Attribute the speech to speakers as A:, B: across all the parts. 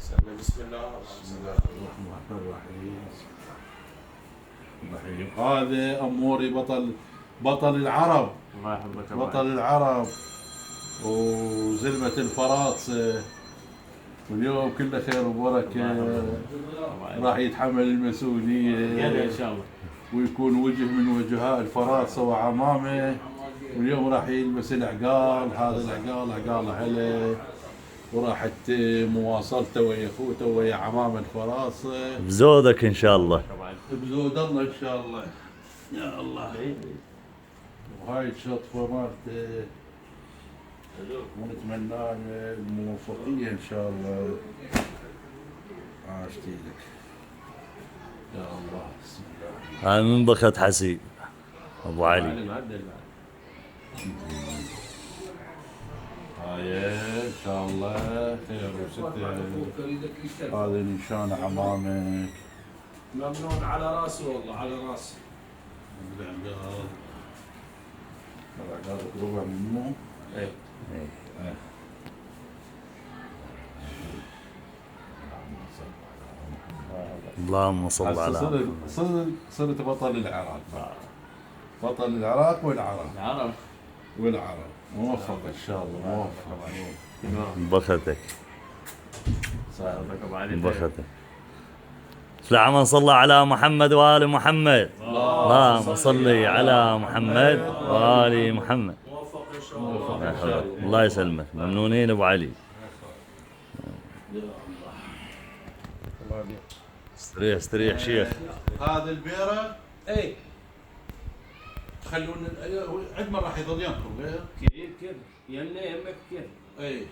A: بسم الله
B: الرحمن الرحيم. هذا أموري بطل العرب،
C: الله يحبك
B: بطل العرب وزلمة الفراصة، واليوم كله خير وبركة. راح يتحمل المسؤولية
C: ان شاء الله،
B: ويكون وجه من وجهاء الفراصة وعمامه. واليوم راح يلبس العقال، هذا العقال عقال أهله، وراح تتم مواصلته ويا اخوته ويا عمام الفراصة
D: بزودك ان شاء الله.
B: بزود الله ان شاء الله يا الله. وهاي الشطفة مالته ونتمنى له الموفقية ان شاء الله. عاشتي لك يا الله. بسم الله.
D: هاي من بخت حسيب ابو علي.
B: هاي ان شاء الله خير وستر. هذا نشان عمامك.
A: ممنون على راسي والله، على راسي.
B: العقال العقال ربع منه.
A: ايه
D: اللهم صل على محمد.
B: صرت بطل العراق، بطل العراق والعرب والعرب. موفق ان شاء الله، موفق.
D: بختك بختك. اللهم صل على محمد وآل محمد. اللهم صل على محمد وآل محمد.
A: موفق ان شاء الله.
D: الله يسلمك. ممنونين ابو علي. استريح استريح شيخ.
B: هذا البيرة
A: ايه
B: تخلون عند ما راح يظل ينقل.
A: كيف يمنا يمك كيف
B: اي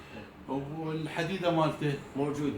B: والحديدة مالته
A: موجوده.